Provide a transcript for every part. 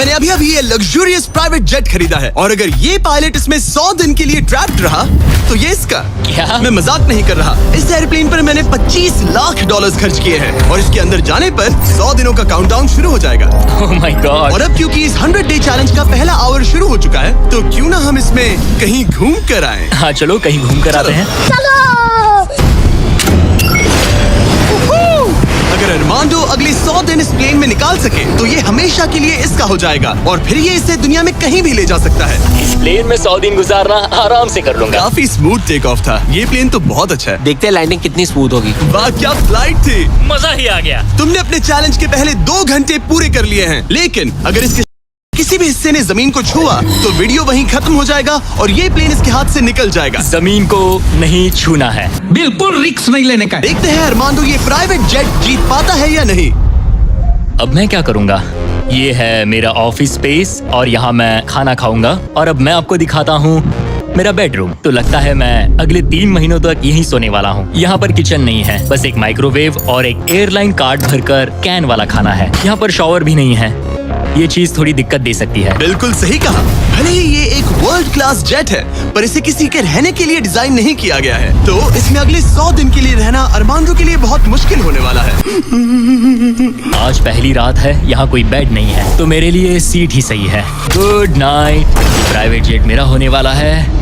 मैंने अभी अभी ये लग्जूरियस प्राइवेट जेट खरीदा है और अगर ये पायलट इसमें 100 दिन के लिए ट्रैप्ड रहा तो ये इसका। क्या? मैं मजाक नहीं कर रहा। इस एयरप्लेन पर मैंने $25 लाख खर्च किए हैं और इसके अंदर जाने पर 100 दिनों का काउंटडाउन शुरू हो जाएगा। ओह माय गॉड। और अब क्योंकि इस 100 डे चैलेंज का पहला आवर शुरू हो चुका है तो क्यों ना हम इसमें कहीं घूम कर आए। हाँ चलो कहीं घूम कर आते हैं। अगर अरमांडो अगले 100 दिन इस प्लेन में निकाल सके तो ये हमेशा के लिए इसका हो जाएगा और फिर ये इसे दुनिया में कहीं भी ले जा सकता है। इस प्लेन में 100 दिन गुजारना आराम से कर लूंगा। काफी स्मूथ टेक ऑफ था। ये प्लेन तो बहुत अच्छा है। देखते हैं लैंडिंग कितनी स्मूथ होगी। वाह क्या फ्लाइट थी। मजा ही आ गया। तुमने अपने चैलेंज के पहले 2 घंटे पूरे कर लिए हैं, लेकिन अगर इसके किसी भी हिस्से ने जमीन को छुआ तो वीडियो वहीं खत्म हो जाएगा और ये प्लेन इसके हाथ से निकल जाएगा। जमीन को नहीं छूना है। बिल्कुल रिस्क नहीं लेने का। देखते हैं अरमांडो ये प्राइवेट जेट जीत पाता है या नहीं। अब मैं क्या करूंगा? ये है मेरा ऑफिस स्पेस और यहाँ मैं खाना खाऊंगा और अब मैं आपको दिखाता हूँ मेरा बेडरूम। तो लगता है मैं अगले 3 महीनों तक यहीं सोने वाला हूँ। यहाँ पर किचन नहीं है, बस एक माइक्रोवेव और एक एयरलाइन कार्ड भरकर कैन वाला खाना है। यहाँ पर शॉवर भी नहीं है। ये चीज थोड़ी दिक्कत दे सकती है। बिल्कुल सही कहा। भले ही ये एक वर्ल्ड क्लास जेट है पर इसे किसी के रहने के लिए डिजाइन नहीं किया गया है, तो इसमें अगले 100 दिन के लिए रहना अरमांडो के लिए बहुत मुश्किल होने वाला है। आज पहली रात है, यहाँ कोई बेड नहीं है तो मेरे लिए सीट ही सही है। Good night. प्राइवेट जेट मेरा होने वाला है।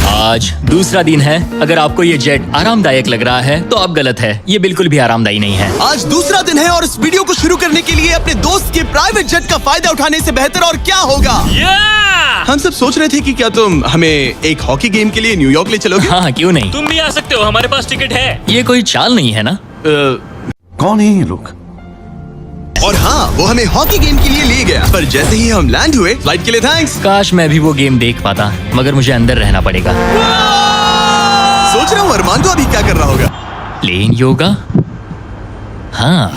आज दूसरा दिन है। अगर आपको ये जेट आरामदायक लग रहा है तो आप गलत है। ये बिल्कुल भी आरामदायी नहीं है। आज दूसरा दिन है और इस वीडियो को शुरू करने के लिए अपने दोस्त के प्राइवेट जेट का फायदा उठाने से बेहतर और क्या होगा। हम सब सोच रहे थे कि क्या तुम हमें एक हॉकी गेम के लिए न्यूयॉर्क ले चलोगे। हाँ क्यों नहीं, तुम भी आ सकते हो, हमारे पास टिकट है। ये कोई चाल नहीं है ना? कौन है ये लोग? और हाँ, वो हमें हॉकी गेम के लिए ले गया, पर जैसे ही हम लैंड हुए, फ्लाइट के लिए थैंक्स। काश मैं भी वो गेम देख पाता, मगर मुझे अंदर रहना पड़ेगा। सोच रहा हूँ अरमांडो अभी क्या कर रहा होगा। प्लेन योगा? हाँ।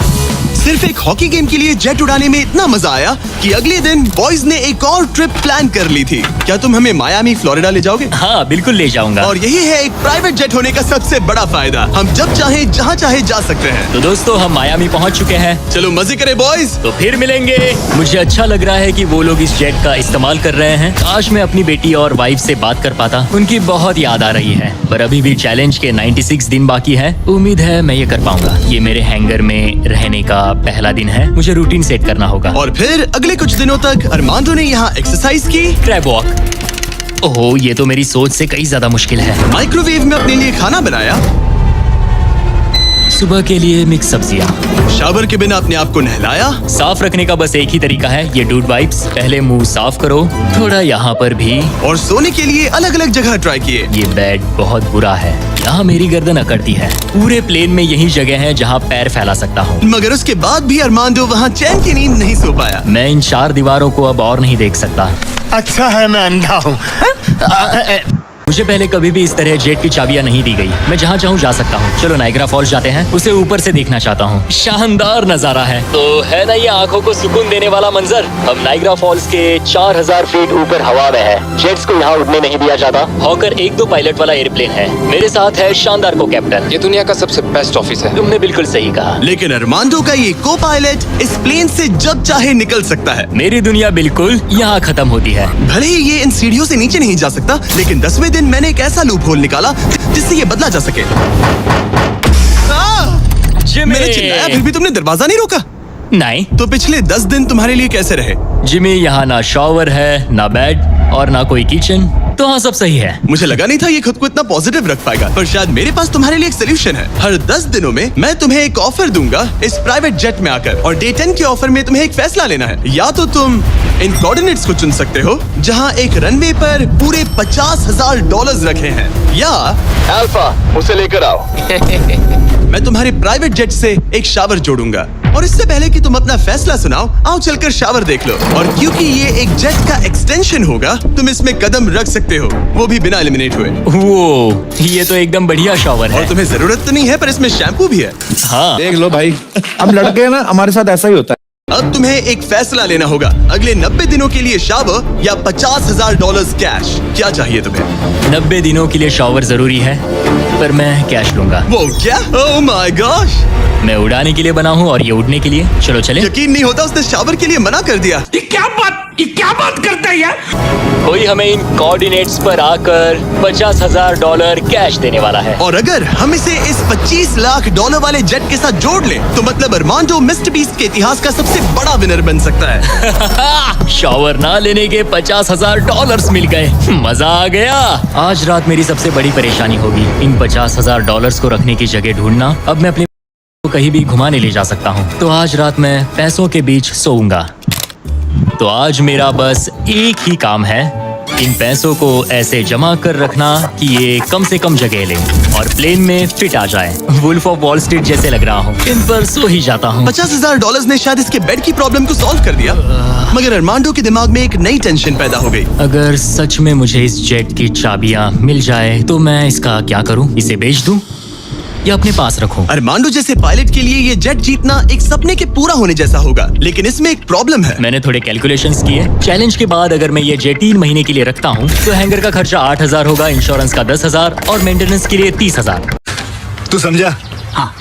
सिर्फ एक हॉकी गेम के लिए जेट उड़ाने में इतना मजा आया कि अगले दिन बॉयज ने एक और ट्रिप प्लान कर ली थी। क्या तुम हमें मायामी फ्लोरिडा ले जाओगे? हाँ बिल्कुल ले जाऊंगा। और यही है एक प्राइवेट जेट होने का सबसे बड़ा फायदा, हम जब चाहे जहाँ चाहे जा सकते हैं। तो दोस्तों हम मायामी पहुँच चुके हैं। चलो मजे करें बॉयज। तो फिर मिलेंगे। मुझे अच्छा लग रहा है कि वो लोग इस जेट का इस्तेमाल कर रहे हैं। काश मैं अपनी बेटी और वाइफ से बात कर पाता, उनकी बहुत याद आ रही है। पर अभी भी चैलेंज के 96 दिन बाकी है। उम्मीद है मैं ये कर पाऊंगा। ये मेरे हैंगर में रहने का पहला दिन है। मुझे रूटीन सेट करना होगा। और फिर अगले कुछ दिनों तक अरमांडो ने यहाँ एक्सरसाइज की। Crab walk. ओह ये तो मेरी सोच से कई ज्यादा मुश्किल है। माइक्रोवेव में अपने लिए खाना बनाया। सुबह के लिए मिक्स सब्जियाँ। शावर के बिना अपने आप को नहलाया। साफ रखने का बस एक ही तरीका है, ये डूड वाइप्स। पहले मुंह साफ करो, थोड़ा यहाँ पर भी। और सोने के लिए अलग अलग जगह ट्राई किए। ये बेड बहुत बुरा है, यहाँ मेरी गर्दन अकड़ती है। पूरे प्लेन में यही जगह है जहाँ पैर फैला सकता हूँ। मगर उसके बाद भी अरमांडो वहाँ चैन की नींद नहीं सो पाया। मैं इन 4 दीवारों को अब और नहीं देख सकता। अच्छा है मैं अंधा हूँ। मुझे पहले कभी भी इस तरह जेट की चाबियां नहीं दी गई। मैं जहाँ चाहूँ जा सकता हूँ। चलो नाइग्रा फॉल्स जाते हैं, उसे ऊपर से देखना चाहता हूँ। शानदार नजारा है। तो है ना ये आंखों को सुकून देने वाला मंजर। हम नाइग्रा फॉल्स के 4000 फीट ऊपर हवा में है। जेट्स को यहाँ उड़ने नहीं दिया जाता। हॉकर 1-2 पायलट वाला एयरप्लेन है। मेरे साथ है शानदार को कैप्टन। ये दुनिया का सबसे बेस्ट ऑफिस है। तुमने बिल्कुल सही कहा। लेकिन अरमांडो का ये को पायलट इस प्लेन से जब चाहे निकल सकता है। मेरी दुनिया बिल्कुल यहाँ खत्म होती है। भले ही ये इन सीढ़ियों से नीचे नहीं जा सकता, लेकिन 10वें दिन मैंने एक ऐसा होल निकाला जिससे ये बदला जा सके। मैंने चिल्लाया फिर भी तुमने दरवाजा नहीं रोका। नहीं। तो पिछले 10 दिन तुम्हारे लिए कैसे रहे? जिमी यहाँ ना शॉवर है, ना बेड और ना कोई किचन। तो हाँ सब सही है। मुझे लगा नहीं था ये खुद को इतना पॉजिटिव रख पाएगा, पर शायद मेरे पास तुम्हारे लिए एक सोल्यूशन है। हर 10 दिनों में मैं तुम्हें एक ऑफर दूंगा इस प्राइवेट जेट में आकर, और डे 10 के ऑफर में तुम्हें एक फैसला लेना है। या तो तुम इन कोऑर्डिनेट्स को चुन सकते हो जहाँ एक रनवे पर पूरे $50,000 रखे हैं, या अल्फा उसे लेकर आओ। मैं तुम्हारे प्राइवेट जेट से एक शावर जोड़ूंगा। और इससे पहले कि तुम अपना फैसला सुनाओ, आओ चलकर शावर देख लो। और क्योंकि ये एक जेट का एक्सटेंशन होगा, तुम इसमें कदम रख सकते हो, वो भी बिना एलिमिनेट हुए। वो ये तो एकदम बढ़िया शॉवर है। और तुम्हें जरूरत तो नहीं है, पर इसमें शैम्पू भी है। हाँ देख लो भाई, हम लड़के हैं ना, हमारे साथ ऐसा ही होता है। अब तुम्हें एक फैसला लेना होगा, अगले 90 दिनों के लिए शावर या $50,000 कैश। क्या चाहिए तुम्हें? 90 दिनों के लिए शॉवर जरूरी है। पर मैं कैश लूंगा। वो क्या? ओह माय गॉश, मैं उड़ाने के लिए बना हूँ और ये उड़ने के लिए। चलो चले। यकीन नहीं होता उसने शावर के लिए मना कर दिया। ये क्या बात करता है यार? कोई हमें इन कोऑर्डिनेट्स पर आकर $50,000 कैश देने वाला है। और अगर हम इसे इस $25 लाख वाले जेट के साथ जोड़ लें तो मतलब अरमांडो मिस्टर बीस्ट के इतिहास का सबसे बड़ा विनर बन सकता है। शॉवर ना लेने के $50,000 मिल गए, मजा आ गया। आज रात मेरी सबसे बड़ी परेशानी होगी इन $50,000 को रखने की जगह ढूंढना। अब मैं अपने को कहीं भी घुमाने ले जा सकता हूँ, तो आज रात मैं पैसों के बीच सोऊंगा। तो आज मेरा बस एक ही काम है, इन पैसों को ऐसे जमा कर रखना कि ये कम से कम जगह ले और प्लेन में फिट आ जाए। वुल्फ ऑफ वॉल स्ट्रीट जैसे लग रहा हूँ। इन पर सो ही जाता हूँ। $50,000 ने शायद इसके बेड की प्रॉब्लम को सॉल्व कर दिया, मगर अरमांडो के दिमाग में एक नई टेंशन पैदा हो गई। अगर सच में मुझे इस जेट की चाबियां मिल जाए तो मैं इसका क्या करूं? इसे बेच दूं या अपने पास रखूं? अरमांडो जैसे पायलट के लिए ये जेट जीतना एक सपने के पूरा होने जैसा होगा, लेकिन इसमें एक प्रॉब्लम है। मैंने थोड़े कैलकुलेशंस किए। चैलेंज के बाद अगर मैं ये जेट 3 महीने के लिए रखता हूँ तो हैंगर का खर्चा 8,000 होगा, इंश्योरेंस का 10,000 और मेंटेनेंस के लिए 30,000। तू समझा? हाँ।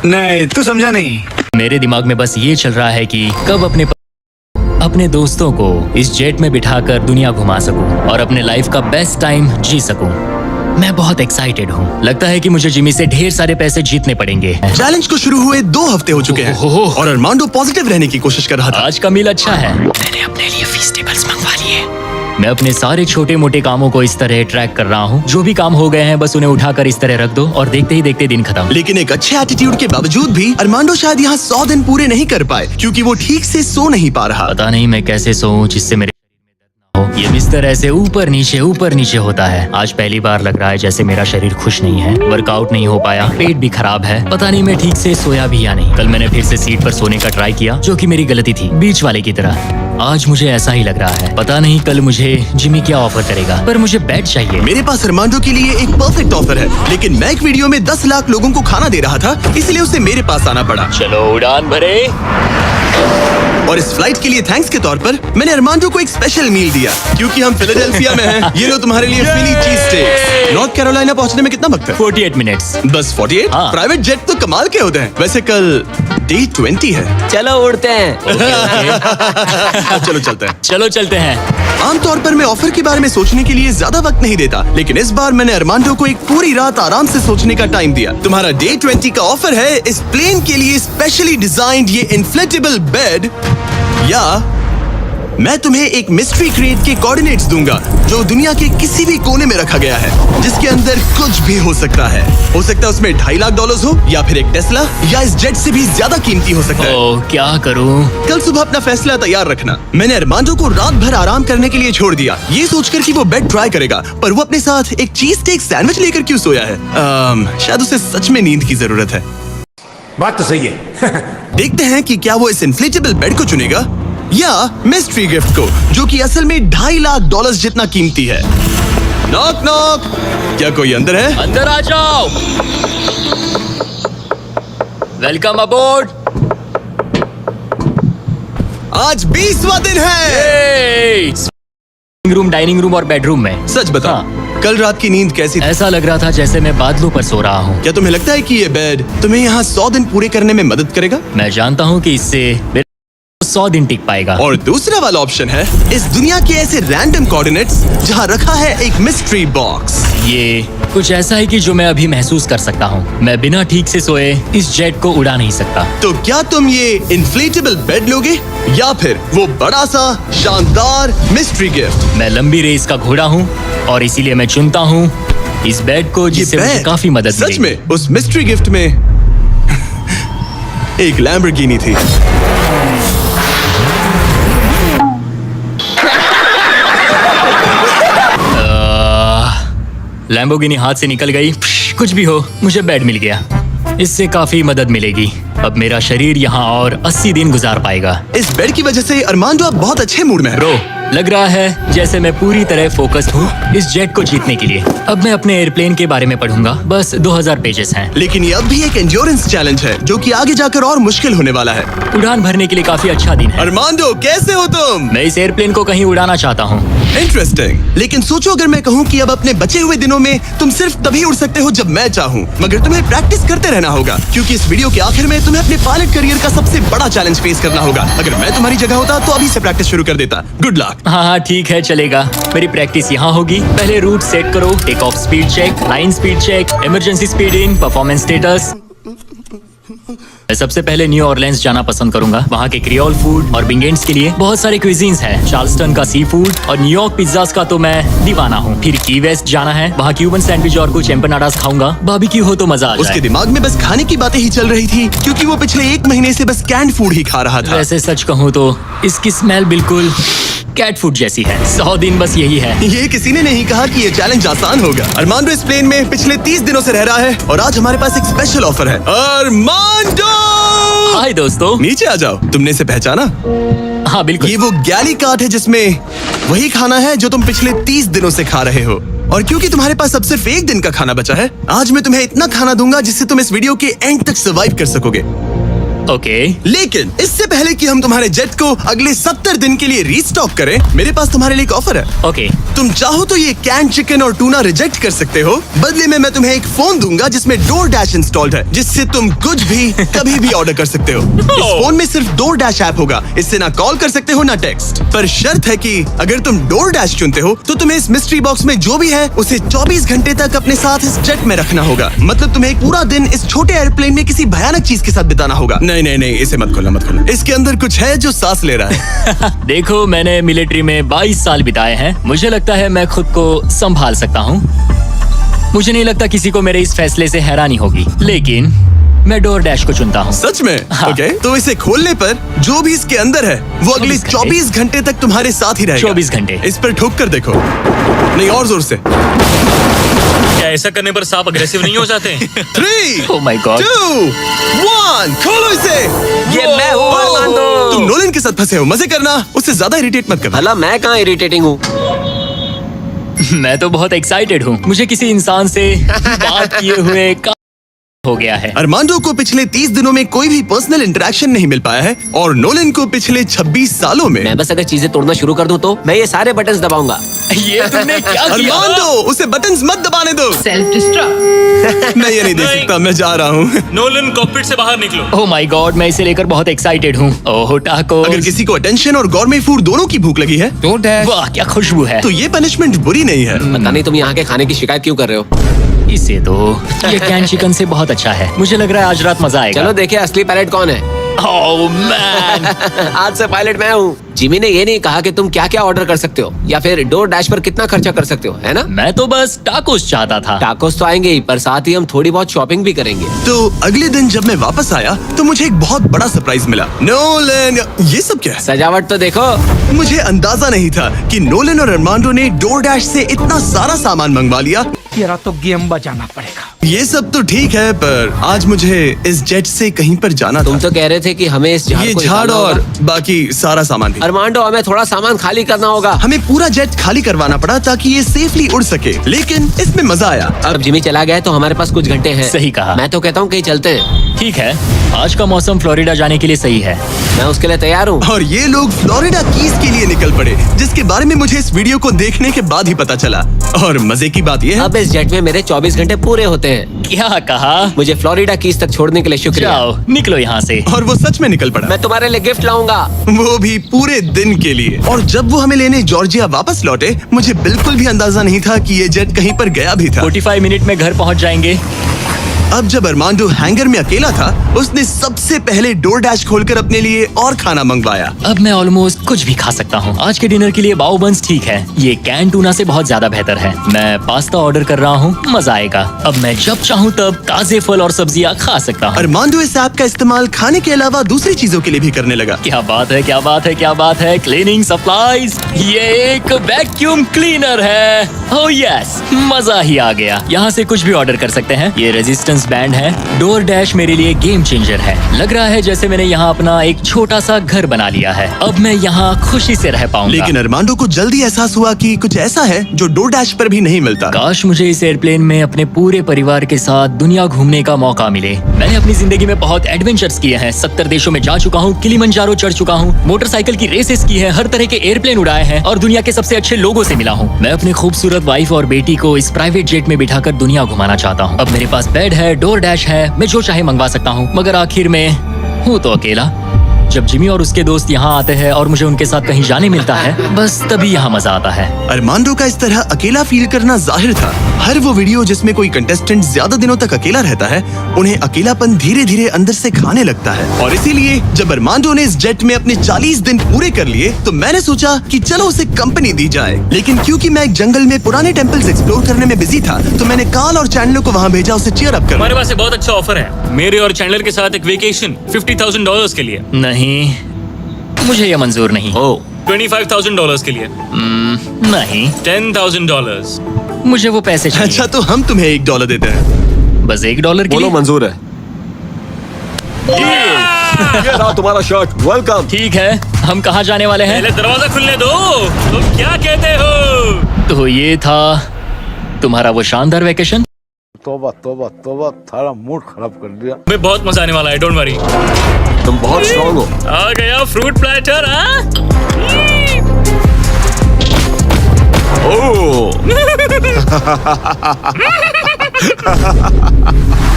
नहीं, तू समझा नहीं। मेरे दिमाग में बस ये चल रहा है कि कब अपने दोस्तों को इस जेट में बिठाकर दुनिया घुमा सकूं और अपने लाइफ का बेस्ट टाइम जी सकूं। मैं बहुत एक्साइटेड हूँ। लगता है कि मुझे जिमी से ढेर सारे पैसे जीतने पड़ेंगे। चैलेंज को शुरू हुए 2 हफ्ते हो चुके हैं और अरमांडो पॉजिटिव रहने की कोशिश कर रहा था। आज का मील अच्छा है। मैंने अपने लिए फेस्टिवल्स मंगवा लिए। मैं अपने सारे छोटे मोटे कामों को इस तरह ट्रैक कर रहा हूँ। जो भी काम हो गए हैं बस उन्हें उठाकर इस तरह रख दो और देखते ही देखते दिन खत्म। लेकिन एक अच्छे एटीट्यूड के बावजूद भी अरमांडो शायद यहाँ 100 दिन पूरे नहीं कर पाए क्योंकि वो ठीक से सो नहीं पा रहा। पता नहीं मैं कैसे सोऊं जिससे मेरे ये बिस्तर ऐसे ऊपर नीचे होता है। आज पहली बार लग रहा है जैसे मेरा शरीर खुश नहीं है। वर्कआउट नहीं हो पाया, पेट भी खराब है। पता नहीं मैं ठीक से सोया भी या नहीं। कल मैंने फिर से सीट पर सोने का ट्राई किया जो कि मेरी गलती थी, बीच वाले की तरह। आज मुझे ऐसा ही लग रहा है। पता नहीं कल मुझे जिमी क्या ऑफर करेगा, पर मुझे बेड चाहिए। मेरे पास अरमांडो के लिए एक परफेक्ट ऑफर है, लेकिन मैं एक वीडियो में 10 लाख लोगों को खाना दे रहा था, इसलिए उसे मेरे पास आना पड़ा। चलो उड़ान भरे। और इस फ्लाइट के लिए थैंक्स के तौर पर मैंने अरमांडो को एक स्पेशल मील दिया क्योंकि हम फिलाडेल्फिया में हैं। ये लो तुम्हारे लिए फिली चीज स्टेक्स। नॉर्थ कैरोलिना पहुंचने में कितना वक्त है? 48 मिनट्स। बस 48? हाँ। प्राइवेट जेट तो कमाल के होते हैं। वैसे कल डे 20 है। चलो उड़ते हैं। चलो चलते हैं। चलो चलते हैं। आमतौर पर मैं ऑफर के बारे में सोचने के लिए ज्यादा वक्त नहीं देता, लेकिन इस बार मैंने अरमांडो को एक पूरी रात आराम से सोचने का टाइम दिया। तुम्हारा डे 20 का ऑफर है इस प्लेन के लिए स्पेशली डिजाइन्ड ये इन्फ्लेटेबल बेड, या मैं तुम्हें एक मिस्ट्री क्रेट के कोऑर्डिनेट्स दूंगा जो दुनिया के किसी भी कोने में रखा गया है, जिसके अंदर कुछ भी हो सकता है। हो सकता है उसमें $2.5 लाख हो, या फिर एक टेस्ला, या इस जेट से भी ज्यादा कीमती हो सकता है। ओह, क्या करूं? कल सुबह अपना फैसला तैयार रखना। मैंने अरमांडो को रात भर आराम करने के लिए छोड़ दिया, ये सोचकर कि वो बेड ट्राई करेगा, पर वो अपने साथ एक चीज स्टेक सैंडविच लेकर क्यों सोया है? शायद उसे सच में नींद की जरूरत है। बात तो सही है। देखते हैं कि क्या वो इस इन्फ्लेटेबल बेड को चुनेगा या मिस्ट्री गिफ्ट को, जो कि असल में $2.5 लाख जितना कीमती है। नॉक नॉक, क्या कोई अंदर है? अंदर आ जाओ। Welcome aboard. आज 20वां दिन है। रूम, डाइनिंग रूम और बेडरूम में। सच बता, कल रात की नींद कैसी थी? ऐसा लग रहा था जैसे मैं बादलों पर सो रहा हूँ। क्या तुम्हें लगता है कि ये बेड तुम्हें यहाँ 100 दिन पूरे करने में मदद करेगा? मैं जानता हूँ कि इससे 100 दिन टिक पाएगा। और दूसरा वाला ऑप्शन है इस दुनिया के ऐसे रैंडम कोऑर्डिनेट्स जहाँ रखा है एक मिस्ट्री बॉक्स। ये कुछ ऐसा है कि जो मैं अभी महसूस कर सकता हूँ। मैं बिना ठीक से सोए इस जेट को उड़ा नहीं सकता। तो क्या तुम ये इन्फ्लेटेबल बेड लोगे या फिर वो बड़ा सा शानदार मिस्ट्री गिफ्ट? मैं लंबी रेस का घोड़ा हूँ और इसीलिए मैं चुनता हूँ इस बेड को, जिससे मुझे काफी मदद मिलेगी। सच में उस मिस्ट्री गिफ्ट में एक लैम्बोर्गिनी थी। लैम्बोर्गिनी हाथ से निकल गई। कुछ भी हो, मुझे बेड मिल गया। इससे काफी मदद मिलेगी। अब मेरा शरीर यहाँ और 80 दिन गुजार पाएगा। इस बेड की वजह से अरमांडो अब बहुत अच्छे मूड में है। ब्रो, लग रहा है जैसे मैं पूरी तरह फोकस्ड हूँ इस जेट को जीतने के लिए। अब मैं अपने एयरप्लेन के बारे में पढ़ूंगा। बस 2000 पेजेस हैं। लेकिन ये अब भी एक एंड्योरेंस चैलेंज है जो कि आगे जाकर और मुश्किल होने वाला है। उड़ान भरने के लिए काफी अच्छा दिन है। अरमांडो, कैसे हो तुम? मैं इस एयरप्लेन को कहीं उड़ाना चाहता हूँ। इंटरेस्टिंग। लेकिन सोचो अगर मैं कहूँ कि अब अपने बचे हुए दिनों में तुम सिर्फ तभी उड़ सकते हो जब मैं चाहूँ, मगर तुम्हें प्रैक्टिस करते रहना होगा, क्योंकि इस वीडियो के आखिर में तुम्हें अपने पायलट करियर का सबसे बड़ा चैलेंज फेस करना होगा। अगर मैं तुम्हारी जगह होता तो अभी से प्रैक्टिस शुरू कर देता। Good luck. हाँ हाँ ठीक है, चलेगा। मेरी प्रैक्टिस यहाँ होगी। पहले रूट सेट करो, take off speed check, line speed check, emergency speed in, performance status. मैं सबसे पहले न्यू ऑरलेंस जाना पसंद करूंगा। वहाँ के क्रियोल फूड और बिंगेंट्स के लिए बहुत सारे क्विजीन्स हैं। चार्ल्सटन का सी फूड और न्यूयॉर्क पिज्जास का तो मैं दीवाना हूँ। फिर की वेस्ट जाना है, वहाँ क्यूबन सैंडविच और कुछ एम्पनाडास खाऊंगा। बारबेक्यू हो तो मजा आ जाए। उसके दिमाग में बस खाने की बातें ही चल रही थी, क्योंकि वो पिछले 1 महीने से बस कैंड फूड ही खा रहा था। वैसे सच कहूँ तो इसकी स्मेल बिल्कुल कैट फूड जैसी है। 100 दिन बस यही है। ये किसी ने नहीं कहा कि ये चैलेंज आसान होगा। अरमांडो इस प्लेन में पिछले 30 दिनों से रह रहा है और आज हमारे पास एक स्पेशल ऑफर है। अरमांडो! हाय दोस्तों। नीचे आ जाओ। तुमने इसे पहचाना? हाँ बिल्कुल। ये वो गैली कार्ट है जिसमें वही खाना है जो तुम पिछले 30 दिनों से खा रहे हो। और क्योंकि तुम्हारे पास अब सिर्फ 1 दिन का खाना बचा है, आज मैं तुम्हें इतना खाना दूंगा जिससे तुम इस वीडियो के एंड तक सर्वाइव कर सकोगे। ओके। लेकिन इससे पहले कि हम तुम्हारे जेट को अगले 70 दिन के लिए रीस्टॉक करें, मेरे पास तुम्हारे लिए एक ऑफर है। ओके। तुम चाहो तो ये कैन चिकन और टूना रिजेक्ट कर सकते हो। बदले में मैं तुम्हें एक फोन दूंगा जिसमें DoorDash इंस्टॉल्ड है, जिससे तुम कुछ भी कभी भी ऑर्डर कर सकते हो। इस फोन में सिर्फ DoorDash ऐप होगा। इससे ना कॉल कर सकते हो ना टेक्स्ट। पर शर्त है कि अगर तुम DoorDash चुनते हो तो तुम्हें इस मिस्ट्री बॉक्स में जो भी है उसे 24 घंटे तक अपने साथ इस जेट में रखना होगा। मतलब तुम्हें एक पूरा दिन इस छोटे एयरप्लेन में किसी भयानक चीज के साथ बिताना होगा। नहीं नहीं नहीं, इसे मत खोलना, मत खोलना। इसके अंदर कुछ है जो सांस ले रहा है। देखो, मैंने मिलिट्री में 22 साल बिताए हैं। मुझे लगता है मैं खुद को संभाल सकता हूँ। मुझे नहीं लगता किसी को मेरे इस फैसले से हैरानी होगी, लेकिन मैं DoorDash को चुनता हूँ। सच में? हाँ। ओके, तो इसे खोलने पर जो भी इसके अंदर है वो अगले 24 घंटे तक तुम्हारे साथ ही रहेगा। 24 घंटे। इस पर ठोक कर देखो। नहीं, और जोर से। क्या ऐसा करने पर सांप अग्रेसिव नहीं हो जाते? 3, Oh my God. 2, 1, खोलो इसे। ये मैं हूँ अरमांडो। तुम नोलन के साथ फंसे हो, मजे करना, उससे ज्यादा इरिटेट मत करना। भला मैं कहाँ इरिटेटिंग हूँ? मैं तो बहुत एक्साइटेड हूँ। मुझे किसी इंसान से बात किए हुए हो गया है। अरमांडो को पिछले 30 दिनों में कोई भी पर्सनल इंटरेक्शन नहीं मिल पाया है और नोलन को पिछले 26 सालों में। मैं बस अगर चीजें तोड़ना शुरू कर दूं तो मैं ये सारे बटन्स दबाऊंगा। ये तुमने क्या किया? अरमांडो, उसे बटन्स मत दबाने दो। Self destruct. मैं ये नहीं देख सकता, मैं जा रहा हूँ। नोलन कॉकपिट से बाहर निकलो। ओह माय गॉड, मैं इसे लेकर बहुत एक्साइटेड हूँ। ओह टाको। अगर किसी को अटेंशन और गॉर्मे फूड दोनों की भूख लगी है वाह क्या खुशबू है। तो ये पनिशमेंट बुरी नहीं है। पता नहीं तुम यहाँ के खाने की शिकायत क्यों कर रहे हो? इसे तो ये कैन चिकन से बहुत अच्छा है। मुझे लग रहा है आज रात मजा आएगा। चलो देखिए असली पायलट कौन है। Oh man. आज से पायलट मैं हूँ। जिमी ने ये नहीं कहा कि तुम क्या क्या ऑर्डर कर सकते हो या फिर DoorDash पर कितना खर्चा कर सकते हो, है ना? मैं तो बस टाकोस चाहता था। टाकोस तो आएंगे ही, पर साथ ही हम थोड़ी बहुत शॉपिंग भी करेंगे। तो अगले दिन जब मैं वापस आया तो मुझे एक बहुत बड़ा सरप्राइज मिला। नोलन, ये सब क्या है? सजावट तो देखो। मुझे अंदाजा नहीं था कि नोलन और अरमांडो ने DoorDash से इतना सारा सामान मंगवा लिया। तेरा तो गेम बजाना पड़ेगा। ये सब तो ठीक है, पर आज मुझे इस जेट से कहीं पर जाना तुम था। तो कह रहे थे कि हमें इस झाड़ ये को झाड़ निकालना और होगा। बाकी सारा सामान भी। अरमांडो, हमें थोड़ा सामान खाली करना होगा। हमें पूरा जेट खाली करवाना पड़ा ताकि ये सेफली उड़ सके, लेकिन इसमें मजा आया। अब जिमी चला गया तो हमारे पास कुछ घंटे हैं। सही कहा। मैं तो कहता हूँ कहीं चलते हैं। ठीक है, आज का मौसम फ्लोरिडा जाने के लिए सही है। मैं उसके लिए तैयार हूँ। और ये लोग फ्लोरिडा कीज के लिए निकल पड़े, जिसके बारे में मुझे इस वीडियो को देखने के बाद ही पता चला। और मजे की बात ये है, अब इस जेट में मेरे 24 घंटे पूरे होते हैं। क्या कहा? मुझे फ्लोरिडा कीज तक छोड़ने के लिए शुक्रिया। जाओ निकलो यहाँ से। और वो सच में निकल पड़ा, मैं तुम्हारे लिए गिफ्ट लाऊंगा। वो भी पूरे दिन के लिए। और जब वो हमें लेने जॉर्जिया वापस लौटे, मुझे बिल्कुल भी अंदाजा नहीं था कि ये जेट कहीं पर गया भी था। 45 मिनट में घर पहुँच जाएंगे। अब जब अरमांडो हैंगर में अकेला था, उसने सबसे पहले DoorDash खोलकर अपने लिए और खाना मंगवाया। अब मैं ऑलमोस्ट कुछ भी खा सकता हूँ। आज के डिनर के लिए बाओ बंस ठीक है, ये कैन टूना से बहुत ज्यादा बेहतर है। मैं पास्ता ऑर्डर कर रहा हूँ, मजा आएगा। अब मैं जब चाहूँ तब ताजे फल और सब्जियाँ खा सकता हूँ। अरमांडो इस ऐप का इस्तेमाल खाने के अलावा दूसरी चीजों के लिए भी करने लगा। क्या बात है, क्या बात है, क्या बात है। क्लीनिंग सप्लाईज, ये एक वैक्यूम क्लीनर है। ओह यस, मजा ही आ गया। यहाँ से कुछ भी ऑर्डर कर सकते हैं। ये रेजिस्टेंस लाइसेंस बैंड है। डोर डैश मेरे लिए गेम चेंजर है। लग रहा है जैसे मैंने यहाँ अपना एक छोटा सा घर बना लिया है। अब मैं यहाँ खुशी से रह पाऊंगा। लेकिन अरमांडो को जल्दी एहसास हुआ कि कुछ ऐसा है जो डोर डैश पर भी नहीं मिलता। काश मुझे इस एयरप्लेन में अपने पूरे परिवार के साथ दुनिया घूमने का मौका मिले। मैंने अपनी जिंदगी में बहुत एडवेंचर्स किए हैं। 70 देशों में जा चुका हूँ, किलिमंजारो चढ़ चुका हूँ, मोटरसाइकिल की रेसेस की है, हर तरह के एयरप्लेन उड़ाए हैं और दुनिया के सबसे अच्छे लोगों से मिला हूँ। मैं अपनी खूबसूरत वाइफ और बेटी को इस प्राइवेट जेट में बिठाकर दुनिया घुमाना चाहता हूँ। अब मेरे पास बेड है, डोर डैश है, मैं जो चाहे मंगवा सकता हूँ, मगर आखिर में हूँ तो अकेला। जब जिमी और उसके दोस्त यहाँ आते हैं और मुझे उनके साथ कहीं जाने मिलता है, बस तभी यहाँ मजा आता है। अरमांडो का इस तरह अकेला फील करना जाहिर था। हर वो वीडियो जिसमें कोई कंटेस्टेंट ज्यादा दिनों तक अकेला रहता है, उन्हें अकेलापन धीरे धीरे अंदर से खाने लगता है। और इसीलिए जब अरमांडो ने इस जेट में अपने 40 दिन पूरे कर लिए, तो मैंने सोचा कि चलो उसे कंपनी दी जाए। लेकिन क्योंकि मैं एक जंगल में पुराने टेम्पल्स एक्सप्लोर करने में बिजी था, तो मैंने कार्ल और चैंडलर को वहाँ भेजा उसे चीयर अप करने। हमारे पास एक बहुत अच्छा ऑफर है मेरे और चैंडलर के साथ, एक वेकेशन $50,000 के लिए। नहीं, मुझे ये मंजूर नहीं। $25,000 के लिए। नहीं, $10,000। मुझे वो पैसे चाहिए। अच्छा, तो हम तुम्हें $1 देते हैं। बस $1 के बोलो लिए? मंजूर है। ये रहा तुम्हारा शर्ट, वेलकम। ठीक है, हम कहाँ जाने वाले हैं? पहले दरवाजा खुलने दो। तुम क्या कहते हो? तो ये था तुम्हारा वो शानदार वेकेशन। तोबा तोबा तोबा, थारा मूड खराब कर दिया। मैं बहुत मजा आने वाला है, डोंट वरी। तुम बहुत स्ट्रांग हो। आ गया फ्रूट प्लेटर।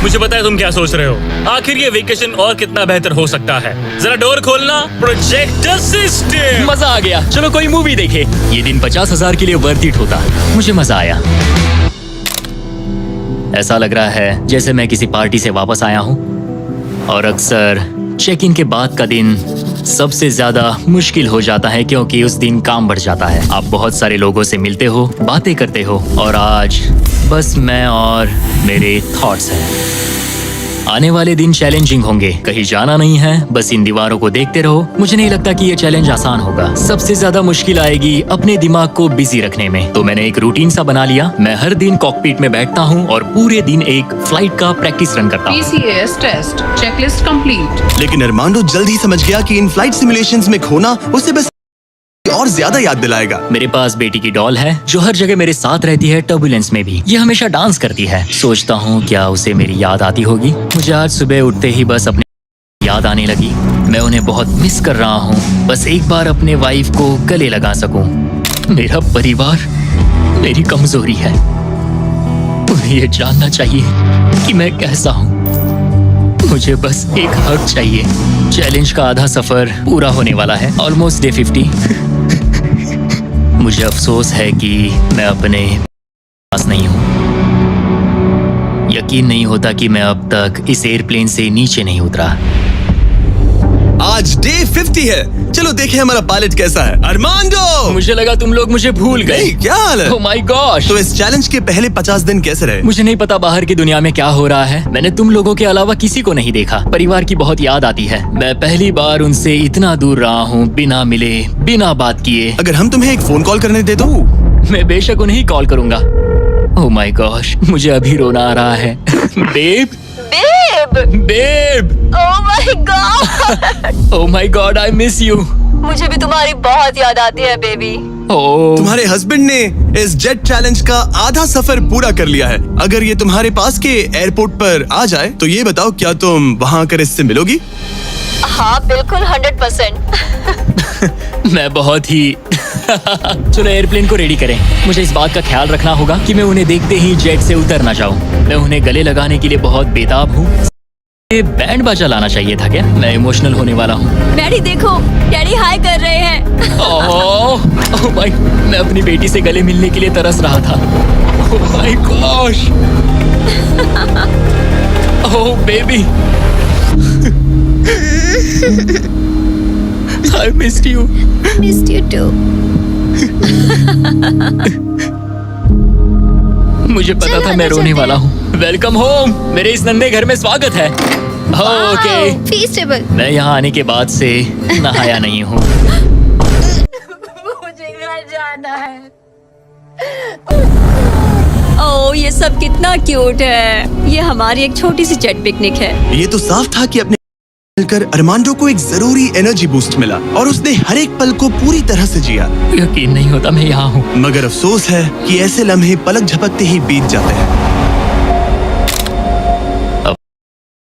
मुझे पता है तुम क्या सोच रहे हो। आखिर ये वेकेशन और कितना बेहतर हो सकता है। जरा डोर खोलना। Projector system. मजा आ गया। चलो कोई मूवी देखे। ये दिन 50,000 के लिए वर्थ इट होता। मुझे मजा आया। ऐसा लग रहा है जैसे मैं किसी पार्टी से वापस आया हूँ। और अक्सर चेक इन के बाद का दिन सबसे ज्यादा मुश्किल हो जाता है, क्योंकि उस दिन काम बढ़ जाता है। आप बहुत सारे लोगों से मिलते हो, बातें करते हो, और आज बस मैं और मेरे थॉट्स हैं। आने वाले दिन चैलेंजिंग होंगे। कहीं जाना नहीं है, बस इन दीवारों को देखते रहो। मुझे नहीं लगता कि ये चैलेंज आसान होगा। सबसे ज्यादा मुश्किल आएगी अपने दिमाग को बिजी रखने में। तो मैंने एक रूटीन सा बना लिया। मैं हर दिन कॉकपिट में बैठता हूँ और पूरे दिन एक फ्लाइट का प्रैक्टिस रन करता हूँ। PCAS test checklist complete. लेकिन अरमांडो जल्द ही समझ गया कि इन फ्लाइट सिमुलेशंस में खोना उसे बस और ज्यादा याद दिलाएगा। मेरे पास बेटी की डॉल है जो हर जगह मेरे साथ रहती है, टर्बुलेंस में भी। ये हमेशा डांस करती है। सोचता हूँ क्या उसे मेरी याद आती होगी। मुझे आज सुबह उठते ही बस अपनी याद आने लगी। मैं उन्हें बहुत मिस कर रहा हूँ। बस एक बार अपने वाइफ को गले लगा सकूं। मेरा परिवार मेरी कमजोरी है। उन्हें ये जानना चाहिए कि मैं कैसा हूँ। मुझे बस एक हक चाहिए। चैलेंज का आधा सफर पूरा होने वाला है, ऑलमोस्ट डे 50। मुझे अफसोस है कि मैं अपने पास नहीं हूँ। यकीन नहीं होता कि मैं अब तक इस एयरप्लेन से नीचे नहीं उतरा। आज डे 50 है। चलो देखें हमारा पायलट कैसा है। अरमांडो! मुझे लगा तुम लोग मुझे भूल गए। नहीं, क्या हाल है? ओह माय गॉश! तो इस चैलेंज के पहले 50 दिन कैसे रहे? मुझे नहीं पता बाहर की दुनिया में क्या हो रहा है। मैंने तुम लोगों के अलावा किसी को नहीं देखा। परिवार की बहुत याद आती है। मैं पहली बार उनसे इतना दूर रहा हूँ, बिना मिले, बिना बात किए। अगर हम तुम्हें एक फोन कॉल करने दे तो? मैं बेशक उन्हें ही कॉल करूंगा। ओह माय गॉश, मुझे अभी रोना आ रहा है। Babe, babe, oh my God! Oh my God, I miss you. मुझे भी तुम्हारी बहुत याद आती है बेबी। ओह, तुम्हारे हस्बैंड ने इस जेट चैलेंज का आधा सफर पूरा कर लिया है। अगर ये तुम्हारे पास के एयरपोर्ट पर आ जाए तो ये बताओ, क्या तुम वहाँ आकर इससे मिलोगी? हाँ बिल्कुल, 100%। मैं बहुत ही चलो एयरप्लेन को रेडी करें। मुझे इस बात का ख्याल रखना होगा कि मैं उन्हें देखते ही जेट से उतर ना जाऊं। मैं उन्हें गले लगाने के लिए बहुत बेताब हूँ। ये बैंड बाजा लाना चाहिए था क्या? मैं इमोशनल होने वाला हूँ। डैडी देखो, डैडी हाय कर रहे हैं। ओह माय, मैं अपनी बेटी से गले मिलने के लिए तरस रहा था। Oh my gosh, oh baby, I missed you. Missed you too. मुझे पता था मैं रोने वाला हूँ। वेलकम होम, मेरे इस नन्हे घर में स्वागत है। ओके, फीस्टेबल। मैं यहाँ आने के बाद से नहाया नहीं हूँ। मुझे घर जाना है। ओह ये सब कितना क्यूट है। ये हमारी एक छोटी सी जेट पिकनिक है। ये तो साफ था कि अपने मिलकर अरमांडो को एक जरूरी एनर्जी बूस्ट मिला और उसने हर एक पल को पूरी तरह से जिया। यकीन नहीं होता मैं यहाँ हूँ। मगर अफसोस है कि ऐसे लम्हे पलक झपकते ही बीत जाते हैं।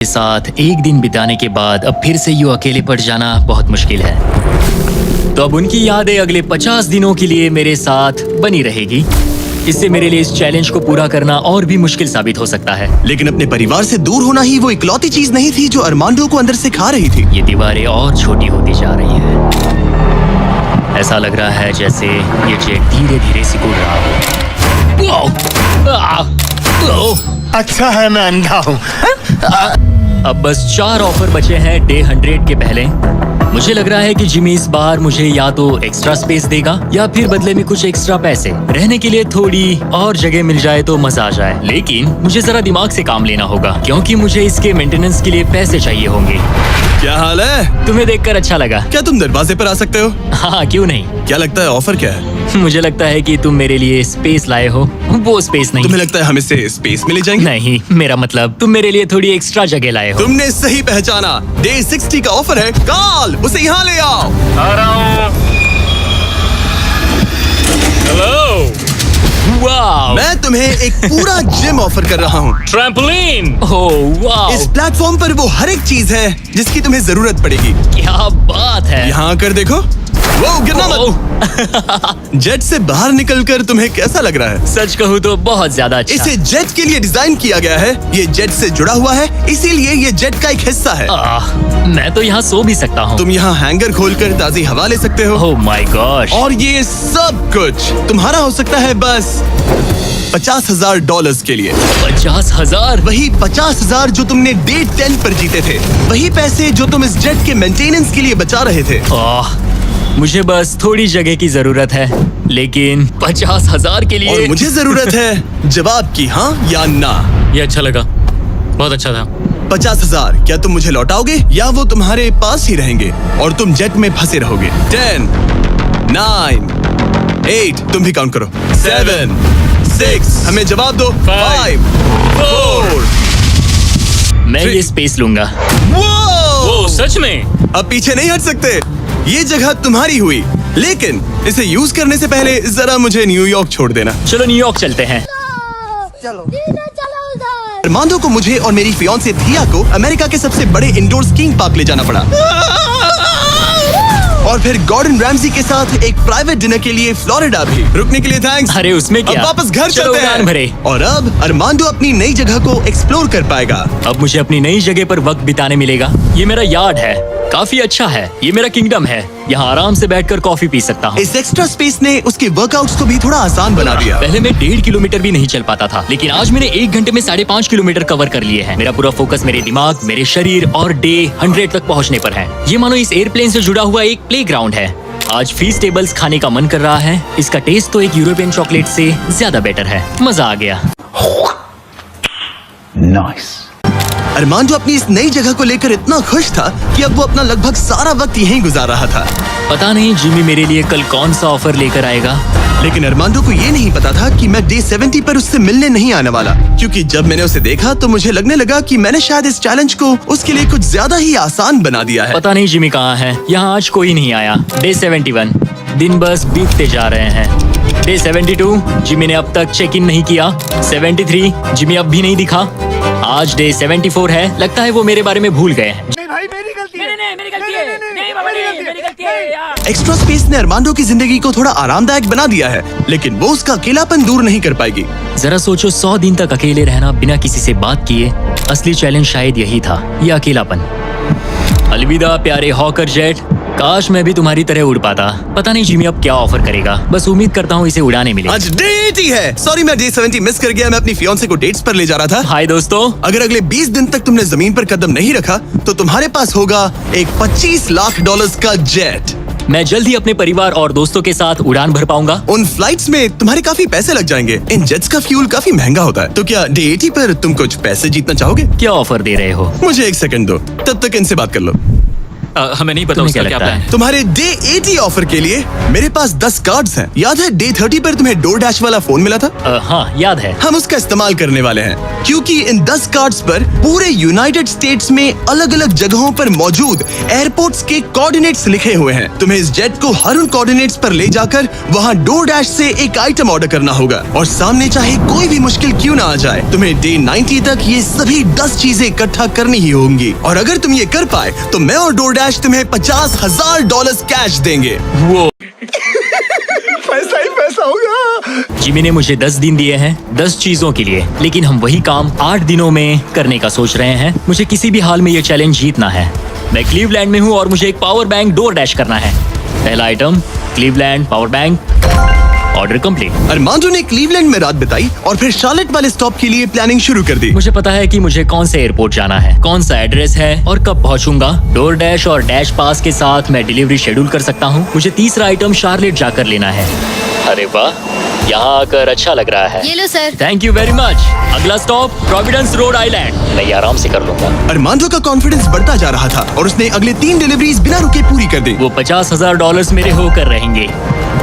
के साथ एक दिन बिताने के बाद अब फिर से यूं अकेले पड़ जाना बहुत मुश्किल है। तो अब उनकी यादें अगले 50 दिनों के लिए मेरे साथ बनी रहेगी। इससे मेरे लिए इस चैलेंज को पूरा करना और भी मुश्किल साबित हो सकता है। लेकिन अपने परिवार से दूर होना ही वो इकलौती चीज नहीं थी जो अरमांडो को अंदर से खा रही थी। ये दीवारें और छोटी होती जा रही है। ऐसा लग रहा है जैसे ये जेट धीरे धीरे सिकुड़ रहा हो। अच्छा है मैं अंधा हूँ। अब बस 4 ऑफर बचे हैं डे 100 के पहले। मुझे लग रहा है कि जिमी इस बार मुझे या तो एक्स्ट्रा स्पेस देगा या फिर बदले में कुछ एक्स्ट्रा पैसे। रहने के लिए थोड़ी और जगह मिल जाए तो मजा आ जाए। लेकिन मुझे जरा दिमाग से काम लेना होगा क्योंकि मुझे इसके मेंटेनेंस के लिए पैसे चाहिए होंगे। क्या हाल है? तुम्हें देखकर अच्छा लगा। क्या तुम दरवाजे पर आ सकते हो? हाँ क्यों नहीं। क्या लगता है ऑफर क्या है? मुझे लगता है कि तुम मेरे लिए स्पेस लाए हो। वो स्पेस नहीं। तुम्हें लगता है हम इससे स्पेस में ले जाएंगे? नहीं, मेरा मतलब तुम मेरे लिए थोड़ी एक्स्ट्रा जगह लाए हो। तुमने सही पहचाना। डे 60 का ऑफर है। कॉल उसे यहाँ ले आओ। आ रहा हूँ। हेलो। वाह। मैं तुम्हें एक पूरा जिम ऑफर कर रहा हूँ। ट्रैम्पोलिन। ओह वाह। इस प्लेटफॉर्म पर वो हर एक चीज है जिसकी तुम्हें जरूरत पड़ेगी। क्या बात है। यहाँ आकर देखो। वो गिरना मत। जेट से बाहर निकलकर तुम्हें कैसा लग रहा है? सच कहूँ तो बहुत ज्यादा अच्छा। इसे जेट के लिए डिजाइन किया गया है। ये जेट से जुड़ा हुआ है, इसीलिए ये जेट का एक हिस्सा है। मैं तो यहाँ सो भी सकता हूँ। तुम यहाँ हैंगर खोलकर ताजी हवा ले सकते हो। ओह माय गॉश। और ये सब कुछ तुम्हारा हो सकता है बस $50,000 के लिए। 50,000? वही 50,000 जो तुमने डे 10 पर जीते थे। वही पैसे जो तुम इस जेट के मेंटेनेंस के लिए बचा रहे थे। मुझे बस थोड़ी जगह की जरूरत है, लेकिन 50,000 के लिए। और मुझे जरूरत है जवाब की, हाँ या ना। ये अच्छा लगा, बहुत अच्छा था। 50,000 क्या तुम मुझे लौटाओगे या वो तुम्हारे पास ही रहेंगे और तुम जेट में फंसे रहोगे? 10, 9, 8, तुम भी काउंट करो। 7, 6, हमें जवाब दो। 5, 4। मैं ये स्पेस लूंगा। वो सच में? अब पीछे नहीं हट सकते। ये जगह तुम्हारी हुई, लेकिन इसे यूज करने से पहले जरा मुझे न्यूयॉर्क छोड़ देना। चलो न्यूयॉर्क चलते हैं। अरमांडो को मुझे और मेरी फियांसे थिया को अमेरिका के सबसे बड़े इंडोर स्कीइंग पार्क ले जाना पड़ा। और फिर गॉर्डन रैमजी के साथ एक प्राइवेट डिनर के लिए फ्लोरिडा भी। रुकने के लिए थैंक्स। अरे उसमें क्या? अब वापस घर चलो चलते उड़ान हैं। भरे। और अब अरमांडो अपनी नई जगह को एक्सप्लोर कर पाएगा। अब मुझे अपनी नई जगह पर वक्त बिताने मिलेगा। ये मेरा यार्ड है, काफी अच्छा है। ये मेरा किंगडम है, यहाँ आराम से बैठकर कॉफी पी सकता हूँ। इस एक्स्ट्रा स्पेस ने उसके वर्कआउट्स को भी थोड़ा आसान बना दिया। पहले मैं 1.5 किलोमीटर भी नहीं चल पाता था, लेकिन आज मैंने 1 घंटे में 5.5 किलोमीटर कवर कर लिए हैं। मेरा पूरा फोकस मेरे दिमाग, मेरे शरीर और डे 100 तक पहुँचने पर है। ये मानो इस एयरप्लेन से जुड़ा हुआ एक प्लेग्राउंड है। आज फीस टेबल्स खाने का मन कर रहा है। इसका टेस्ट तो एक यूरोपियन चॉकलेट से ज्यादा बेटर है। मजा आ गया। नाइस। अरमांडो अपनी इस नई जगह को लेकर इतना खुश था कि अब वो अपना लगभग सारा वक्त यहीं गुजार रहा था। पता नहीं जिमी मेरे लिए कल कौन सा ऑफर लेकर आएगा। लेकिन अरमांडो को ये नहीं पता था कि मैं डे 70 पर उससे मिलने नहीं आने वाला, क्योंकि जब मैंने उसे देखा तो मुझे लगने लगा कि मैंने शायद इस चैलेंज को उसके लिए कुछ ज्यादा ही आसान बना दिया है। पता नहीं जिमी कहाँ है। यहाँ आज कोई नहीं आया। डे 71 दिन बस बीतते जा रहे हैं। डे 72 जिमी ने अब तक चेक इन नहीं किया। 73 जिमी अब भी नहीं दिखा। आज डे 74 है। लगता है वो मेरे बारे में भूल गए हैं। एक्स्ट्रा स्पेस ने अरमांडो की जिंदगी को थोड़ा आरामदायक बना दिया है, लेकिन वो उसका अकेलापन दूर नहीं कर पाएगी। जरा सोचो, 100 दिन तक अकेले रहना बिना किसी से बात किए। असली चैलेंज शायद यही था, ये अकेलापन। अलविदा प्यारे हॉकर जेट, काश मैं भी तुम्हारी तरह उड़ पाता। पता नहीं जिमी अब क्या ऑफर करेगा। बस उम्मीद करता हूँ इसे उड़ाने मिले। आज डे 80 है। सॉरी मैं डे 70 मिस कर गया। मैं अपनी फियांसे को डेट्स पर ले जा रहा था। हाय दोस्तों। अगर अगले 20 दिन तक तुमने जमीन पर कदम नहीं रखा तो तुम्हारे पास होगा एक $25 लाख का जेट। मैं जल्द ही अपने परिवार और दोस्तों के साथ उड़ान भर पाऊंगा। उन फ्लाइट्स में तुम्हारे काफी पैसे लग जाएंगे। इन जेट्स का फ्यूल काफी महंगा होता है। तो क्या डे 80 पर तुम कुछ पैसे जीतना चाहोगे? क्या ऑफर दे रहे हो? मुझे 1 सेकंड दो, तब तक इनसे बात कर लो। हमें नहीं पता तुम्हें उसका क्या क्या लगता प्लान है? है। तुम्हारे डे 80 ऑफर के लिए मेरे पास 10 कार्ड्स हैं। याद है डे 30 पर तुम्हें डोर डैश वाला फोन मिला था? हाँ याद है। हम उसका इस्तेमाल करने वाले हैं क्योंकि इन 10 कार्ड्स पर पूरे यूनाइटेड स्टेट्स में अलग अलग जगहों पर मौजूद एयरपोर्ट्स के कोऑर्डिनेट्स लिखे हुए हैं। तुम्हें इस जेट को हर उन कोऑर्डिनेट्स पर ले जाकर वहां डोर डैश से एक आइटम ऑर्डर करना होगा और सामने चाहे कोई भी मुश्किल क्यों ना आ जाए, तुम्हें डे 90 तक ये सभी 10 चीजें इकट्ठा करनी ही होंगी। और अगर तुम ये कर पाए तो मैं और डोर डैश तुम्हें $50,000 कैश देंगे। वो पैसा ही पैसा होगा। जिमी ने मुझे 10 दिन दिए हैं 10 चीजों के लिए, लेकिन हम वही काम 8 दिनों में करने का सोच रहे हैं। मुझे किसी भी हाल में ये चैलेंज जीतना है। मैं क्लीवलैंड में हूँ और मुझे एक पावर बैंक डोर डैश करना है। पहला item Cleveland power bank, order complete. Armando ने क्लीवलैंड में रात बिताई और फिर शार्लेट वाले स्टॉप के लिए प्लानिंग शुरू कर दी। मुझे पता है कि मुझे कौन से एयरपोर्ट जाना है, कौन सा एड्रेस है और कब पहुंचूंगा। डोर डैश और डैश पास के साथ मैं डिलीवरी शेड्यूल कर सकता हूं। मुझे तीसरा आइटम शार्लेट जाकर लेना है। अरे वाह, यहाँ आकर अच्छा लग रहा है। ये लो sir. Thank you very much. अगला स्टॉप प्रोविडेंस रोड आइलैंड। मैं ये आराम से कर लूंगा। अरमांडो का कॉन्फिडेंस बढ़ता जा रहा था और उसने अगले 3 डिलीवरीज बिना रुके पूरी कर दी। वो $50,000 मेरे होकर रहेंगे।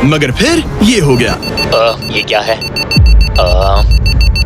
मगर फिर ये हो गया। ये क्या है?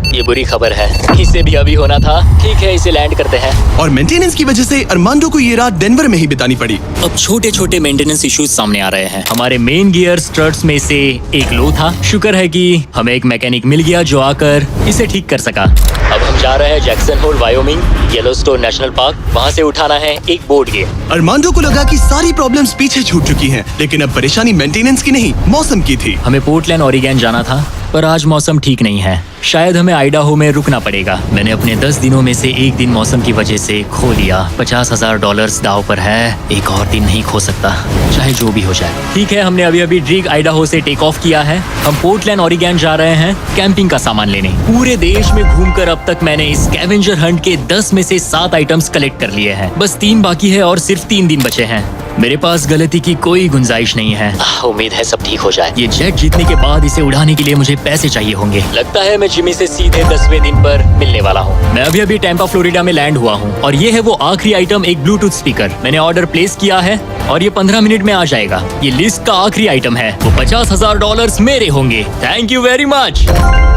ये बुरी खबर है। इसे भी अभी होना था। ठीक है, इसे लैंड करते हैं। और मेंटेनेंस की वजह से अरमांडो को ये रात डेनवर में ही बितानी पड़ी। अब छोटे छोटे मेंटेनेंस इश्यूज सामने आ रहे हैं। हमारे मेन गियर स्ट्रट्स में से एक लो था। शुक्र है कि हमें एक मैकेनिक मिल गया जो आकर इसे ठीक कर सका। अब हम जा रहे हैं Jackson Hole Wyoming, Yellowstone national park. वहाँ से उठाना है एक बोर्ड गियर। अरमांडो को लगा कि सारी प्रॉब्लम्स पीछे छूट चुकी हैं, लेकिन अब परेशानी मेंटेनेंस की नहीं मौसम की थी। हमें पोर्टलैंड ओरिगन जाना था, पर आज मौसम ठीक नहीं है। शायद हमें आइडाहो में रुकना पड़ेगा। मैंने अपने 10 दिनों में से एक दिन मौसम की वजह से खो लिया। $50,000 दाव पर है। एक और दिन नहीं खो सकता, चाहे जो भी हो जाए। ठीक है, हमने अभी अभी ड्रीग आइडाहो से टेक ऑफ किया है। हम पोर्टलैंड ओरिगन जा रहे हैं कैंपिंग का सामान लेने। पूरे देश में घूमकर अब तक मैंने इस स्कैवेंजर हंट के 10 में से 7 आइटम्स कलेक्ट कर लिए हैं। बस 3 बाकी है और सिर्फ 3 दिन बचे हैं। मेरे पास गलती की कोई गुंजाइश नहीं है। उम्मीद है सब ठीक हो जाए। ये जेट जीतने के बाद इसे उड़ाने के लिए मुझे पैसे चाहिए होंगे। लगता है मैं जिमी से सीधे 10वें दिन पर मिलने वाला हूँ। मैं अभी अभी टैंपा फ्लोरिडा में लैंड हुआ हूँ और ये है वो आखिरी आइटम, एक ब्लूटूथ स्पीकर। मैंने ऑर्डर प्लेस किया है और ये 15 मिनट में आ जाएगा। ये लिस्ट का आखिरी आइटम है। वो $50,000 मेरे होंगे। Thank you very much.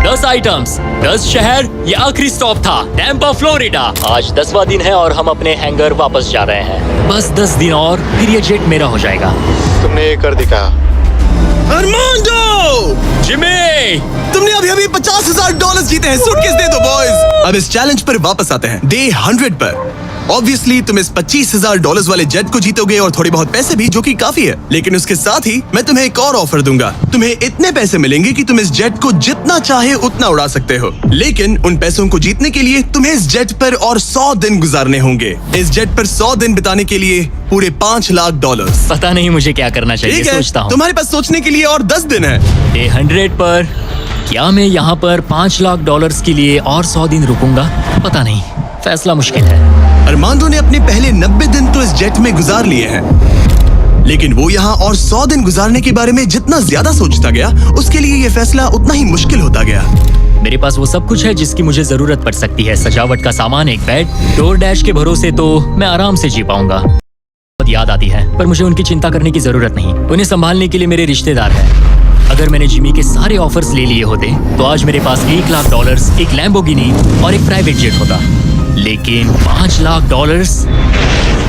10 items, 10 शहर, ये आखिरी स्टॉप था टैंपा फ्लोरिडा। आज 10वां दिन है और हम अपने हैंगर वापस जा रहे हैं। बस 10 दिन और फिर ये जेट मेरा हो जाएगा। तुमने ये कर दिखा। अरमांडो! जिमी! तुमने अभी अभी $50,000 जीते हैं। सूटकेस दे दो बॉयज। अब इस चैलेंज पर वापस आते हैं डे 100 पर। ऑब्वियसली तुम इस $25,000 वाले जेट को जीतोगे और थोड़े बहुत पैसे भी, जो कि काफी है। लेकिन उसके साथ ही मैं तुम्हें एक और ऑफर दूंगा। तुम्हें इतने पैसे मिलेंगे कि तुम इस जेट को जितना चाहे उतना उड़ा सकते हो। लेकिन उन पैसों को जीतने के लिए तुम्हें इस जेट पर और 100 दिन गुजारने होंगे। इस जेट पर 100 दिन बिताने के लिए पूरे $5,00,000। पता नहीं मुझे क्या करना चाहिए। ठीक है, सोचता हूँ। तुम्हारे पास सोचने के लिए और 10 दिन है। डे 100 पर क्या मैं यहाँ पर $5,00,000 के लिए और 100 दिन रुकूंगा? पता नहीं, फैसला मुश्किल है। अरमांडो ने अपने पहले 90 दिन तो इस जेट में गुजार लिए हैं, लेकिन वो यहाँ और 100 दिन गुजारने के बारे में जितना ज्यादा सोचता गया, उसके लिए ये फैसला उतना ही मुश्किल होता गया। मेरे पास वो सब कुछ है जिसकी मुझे जरूरत पड़ सकती है। सजावट का सामान, एक बेड। डोर डैश के भरोसे तो मैं आराम से जी पाऊंगा। बहुत याद आती है, पर मुझे उनकी चिंता करने की जरूरत नहीं। उन्हें संभालने के लिए मेरे रिश्तेदार हैं। अगर मैंने जिमी के सारे ऑफर्स ले लिए होते तो आज मेरे पास $1,00,000, एक लैम्बोर्गिनी और एक प्राइवेट जेट होता। लेकिन $5,00,000,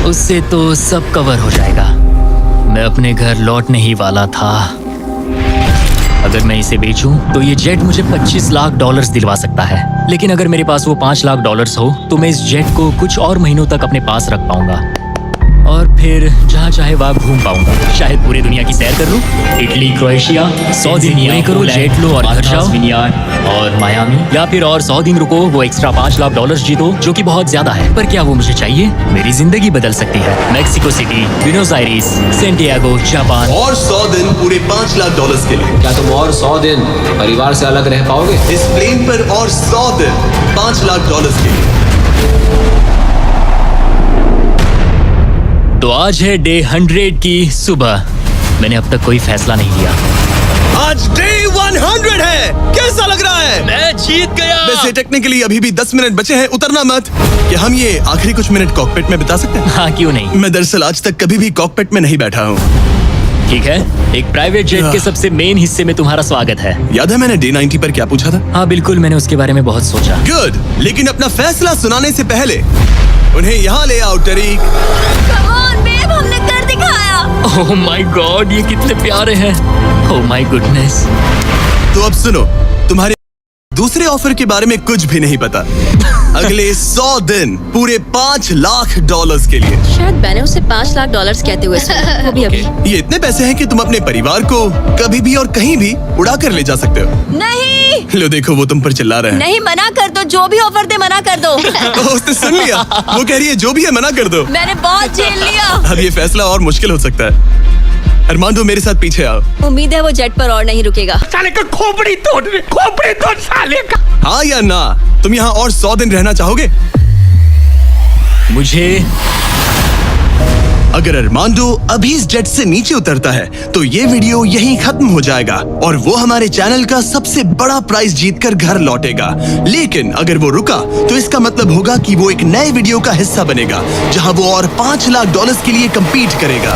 उससे तो सब कवर हो जाएगा। मैं अपने घर लौटने ही वाला था। अगर मैं इसे बेचूं तो ये जेट मुझे $25,00,000 दिलवा सकता है। लेकिन अगर मेरे पास वो $5,00,000 हो तो मैं इस जेट को कुछ और महीनों तक अपने पास रख पाऊंगा और फिर जहाँ चाहे वहाँ घूम पाऊंगा। शायद पूरी दुनिया की सैर कर लूं। इटली, क्रोएशिया, 100 दिन पूरे करो, जेट लो और घर जाओ। और मायामी, या फिर और 100 दिन रुको, वो एक्स्ट्रा $5,00,000 जीतो, जो कि बहुत ज्यादा है। पर क्या वो मुझे चाहिए? मेरी जिंदगी बदल सकती है। Mexico city, Buenos iris, Santiago, Japan. और 100 दिन पूरे $5,00,000 के लिए। क्या तुम और 100 दिन परिवार से अलग रह पाओगे? इस प्लेन पर और 100 दिन $5,00,000 के लिए। तो आज है डे 100 की सुबह। मैंने अब तक कोई फैसला नहीं लिया। आज डे 100 है। कैसा लग रहा है? मैं जीत गया। वैसे टेक्निकली अभी भी 10 मिनट बचे हैं, उतरना मत। क्या हम ये आखिरी कुछ मिनट कॉकपिट में बिता सकते हैं? हाँ, क्यों नहीं। मैं दरअसल आज तक कभी भी कॉकपिट में नहीं बैठा हूँ। ठीक है, एक प्राइवेट जेट के सबसे मेन हिस्से में तुम्हारा स्वागत है। याद है मैंने डे 90 पर क्या पूछा था? हाँ बिल्कुल, मैंने उसके बारे में बहुत सोचा। गुड, लेकिन अपना फैसला सुनाने से पहले उन्हें यहाँ ले आओ टरीक। Come on, babe, हमने कर दिखाया। ओह माय गॉड, ये कितने प्यारे हैं। Oh my goodness. तो अब सुनो, तुम्हारे दूसरे ऑफर के बारे में कुछ भी नहीं पता। अगले 100 दिन पूरे $5 लाख के लिए। शायद मैंने उसे $5 लाख कहते हुए सुना, वो भी अभी। ये इतने पैसे हैं कि तुम अपने परिवार को कभी भी और कहीं भी उड़ा कर ले जा सकते हो। नहीं लो देखो, वो तुम पर चिल्ला रहे हैं। नहीं, मना कर दो, जो भी ऑफर दे मना कर दो। ओह, उसने सुन लिया। वो कह रही है जो भी है मना कर दो। मैंने बहुत झेल लिया। अब ये फैसला और मुश्किल हो सकता है। अरमांडो, मेरे साथ पीछे आओ। उम्मीद है वो जेट पर और नहीं रुकेगा। साले का खोपड़ी तोड़ साले का। हाँ या ना, तुम यहाँ और 100 दिन रहना चाहोगे? मुझे अगर अरमांडो अभी इस जेट से नीचे उतरता है तो ये वीडियो यहीं खत्म हो जाएगा और वो हमारे चैनल का सबसे बड़ा प्राइज जीतकर घर लौटेगा। लेकिन अगर वो रुका तो इसका मतलब होगा कि वो एक नए वीडियो का हिस्सा बनेगा जहां वो और $5 लाख के लिए compete करेगा।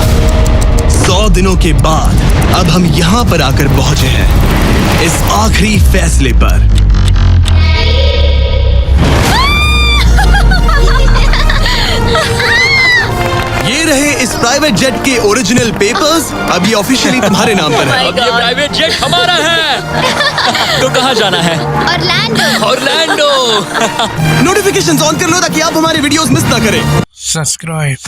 100 दिनों के बाद अब हम यहाँ पर आकर पहुंचे हैं, इस आखिरी फैसले पर। ये रहे इस प्राइवेट जेट के ओरिजिनल पेपर्स। अब ये ऑफिशियली तुम्हारे नाम पर है। अब ये प्राइवेट जेट हमारा है। तो कहाँ जाना है? ऑरलैंडो। नोटिफिकेशंस ऑन कर लो ताकि आप हमारे वीडियोस मिस ना करें। सब्सक्राइब।